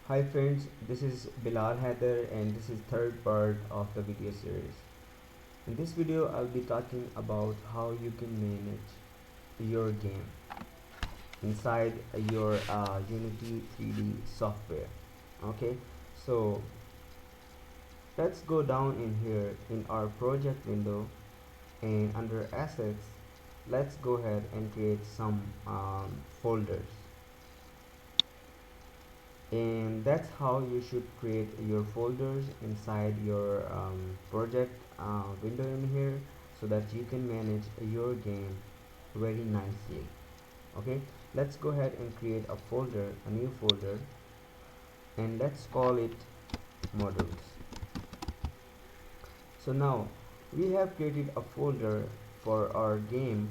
Hi friends, this is Bilal Haider and this is third part of the video series. In this video I'll be talking about how you can manage your game inside your Unity 3D software. Okay, so let's go down in here in our project window, and under assets let's go ahead and create some folders, and that's how you should create your folders inside your project window in here, so that you can manage your game very nicely. Okay, let's go ahead and create a new folder, and let's call it models. So now we have created a folder for our game,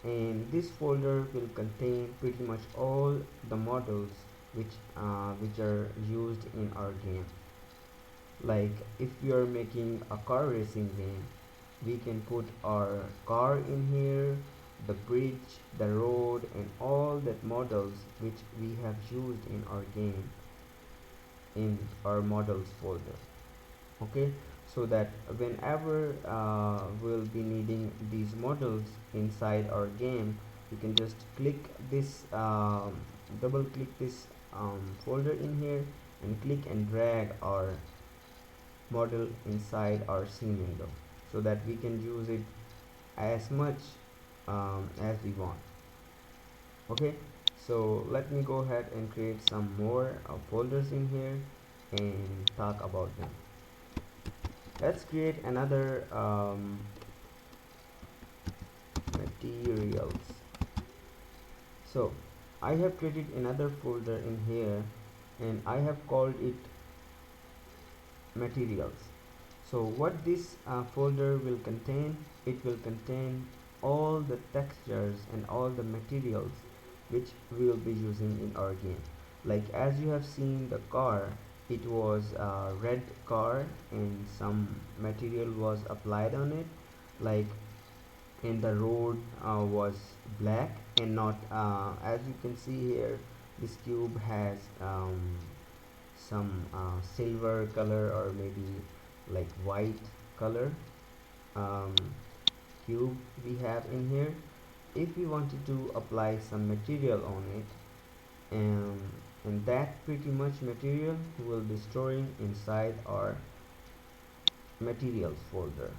and this folder will contain pretty much all the models which are used in our game. Like if we are making a car racing game, we can put our car in here, the bridge, the road, and all that models which we have used in our game in our models folder. Okay, so that whenever we'll be needing these models inside our game, you can just click this double click this folder in here and click and drag our model inside our scene window, so that we can use it as much as we want. Okay, so let me go ahead and create some more folders in here and talk about them. Let's create another materials. So I have created another folder in here, and I have called it materials. So what this folder will contain, it will contain all the textures and all the materials which we will be using in our game. Like as you have seen the car, it was a red car and some material was applied on it, like, and the road was black and not as you can see here, this cube has some silver color or maybe like white color um, cube we have in here. If we wanted to apply some material on it, and that pretty much material will be storing inside our materials folder.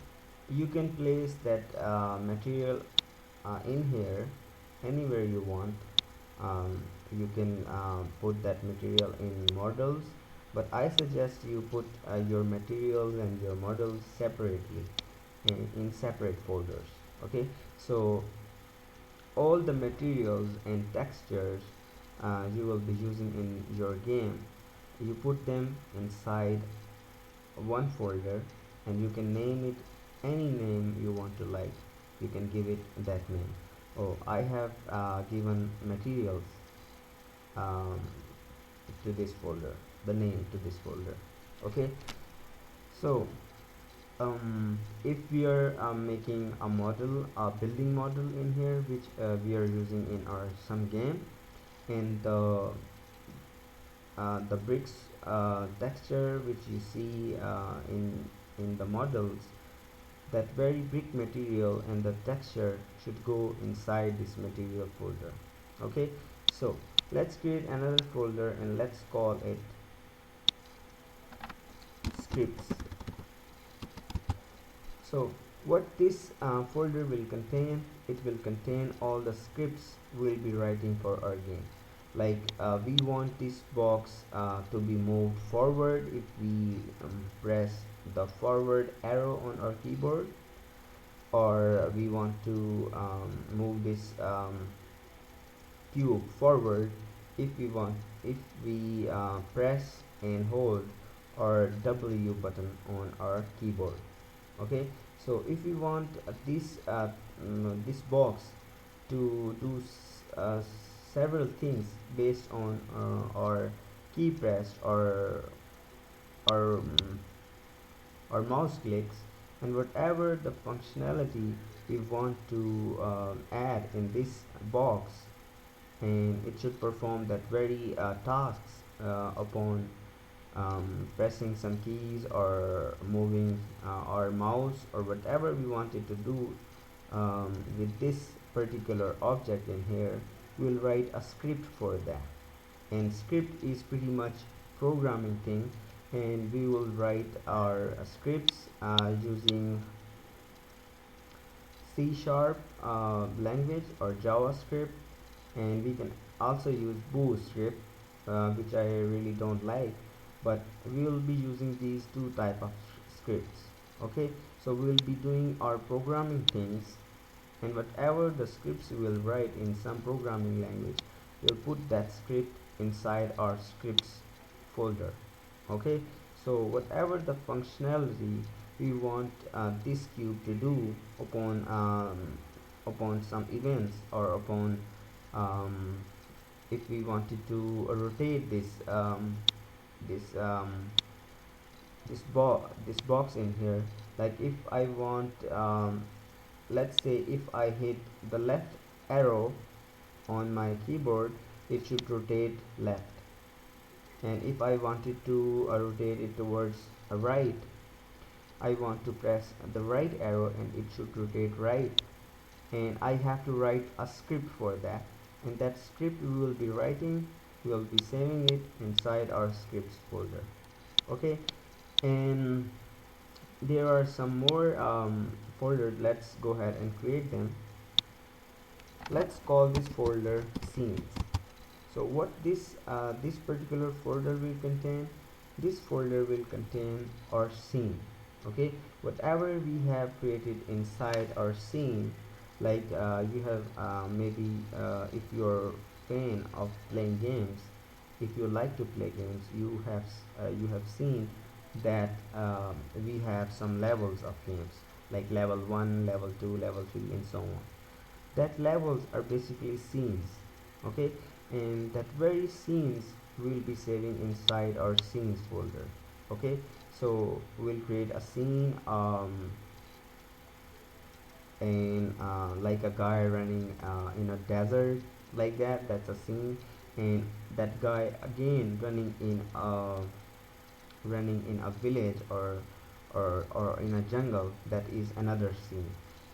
You can place that material in here anywhere you want. You can put that material in models, but I suggest you put your materials and your models separately in separate folders. Okay, so all the materials and textures you will be using in your game, you put them inside one folder, and you can name it any name you want to like. You can give it that name. Oh, I have given materials um, to this folder, the name to this folder. Okay, so if we are making a model, a building model in here, which we are using in our some game, and the bricks texture which you see in the models, that very brick material and the texture should go inside this material folder. Okay, so let's create another folder and let's call it scripts. So what this folder will contain, it will contain all the scripts we'll be writing for our game. Like we want this box to be moved forward if we press the forward arrow on our keyboard, or we want to move this cube forward if we press and hold our W button on our keyboard. Okay, so if we want this box to do several things based on our key press or or mouse clicks, and whatever the functionality we want to add in this box, and it should perform that very tasks upon pressing some keys or moving our mouse or whatever we wanted to do with this particular object in here. We'll write a script for that, and script is pretty much programming thing, and we will write our scripts using C sharp language or JavaScript, and we can also use Bootstrap, which I really don't like, but we will be using these two type of scripts. Okay, so we will be doing our programming things, and whatever the scripts we will write in some programming language, we'll put that script inside our scripts folder. Okay, so whatever the functionality we want this cube to do upon some events, or upon um, if we wanted to rotate this this box in here, like if I want let's say if I hit the left arrow on my keyboard, it should rotate left, and if I wanted to rotate it towards right, I want to press the right arrow and it should rotate right, and I have to write a script for that, and that script we will be writing, we will be saving it inside our scripts folder. Okay, and there are some more folders. Let's go ahead and create them. Let's call this folder scenes. So what this particular folder will contain, this folder will contain our scene. Okay, whatever we have created inside our scene, like you have maybe if you're fan of playing games, if you like to play games, you have seen that we have some levels of games, like level 1, level 2, level 3, and so on. That levels are basically scenes. Okay, and that very scenes we'll be saving inside our scenes folder. Okay, so we'll create a scene and like a guy running in a desert, like that's a scene, and that guy again running in a village, or in a jungle, that is another scene.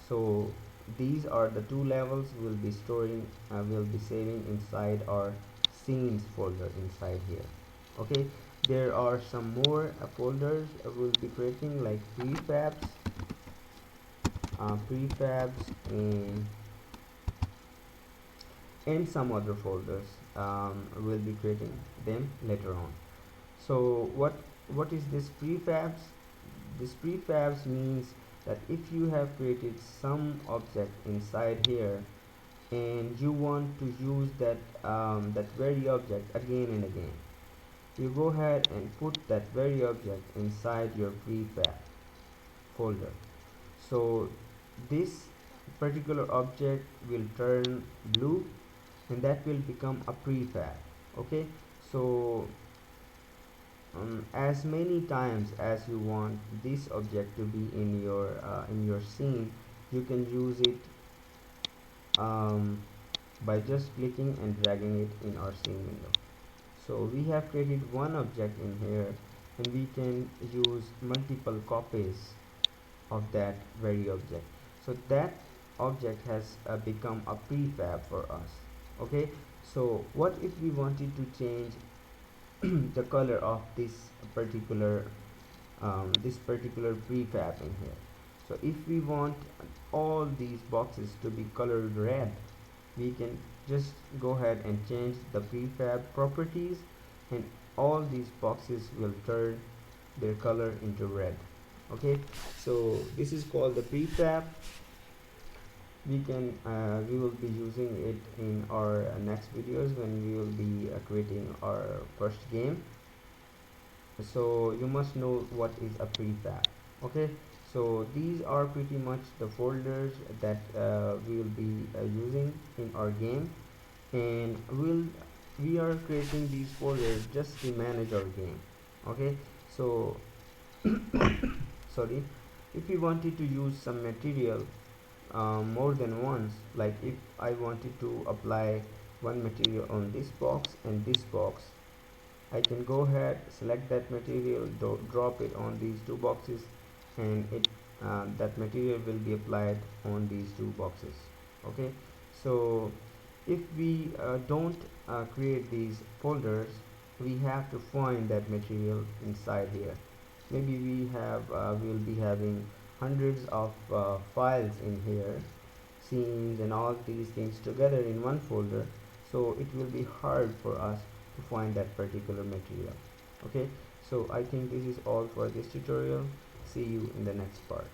So these are the two levels we'll be storing, we'll be saving inside our scenes folder inside here. Okay, there are some more folders we'll be creating, like prefabs and some other folders. We'll be creating them later on. So what is this prefabs? This prefabs means that if you have created some object inside here, and you want to use that very object again and again, you go ahead and put that very object inside your prefab folder. So this particular object will turn blue, and that will become a prefab. Okay, so as many times as you want this object to be in your scene, you can use it by just clicking and dragging it in our scene window. So we have created one object in here, and we can use multiple copies of that very object. So that object has become a prefab for us. Okay, so what if we wanted to change the color of this particular prefab in here? So if we want all these boxes to be colored red, we can just go ahead and change the prefab properties, and all these boxes will turn their color into red. Okay, so this is called the prefab. We will be using it in our next videos when we will be creating our first game. So you must know what is a prefab. Okay, so these are pretty much the folders that we will be using in our game, and we are creating these folders just to manage our game. Okay, so sorry, if we wanted to use some material more than once, like if I wanted to apply one material on this box and this box, I can go ahead, select that material, drop it on these two boxes, and that material will be applied on these two boxes. Okay, so if we don't create these folders, we have to find that material inside here. Maybe we'll be having hundreds of files in here, scenes and all these things together in one folder, so it will be hard for us to find that particular material. Okay, so I think this is all for this tutorial. See you in the next part.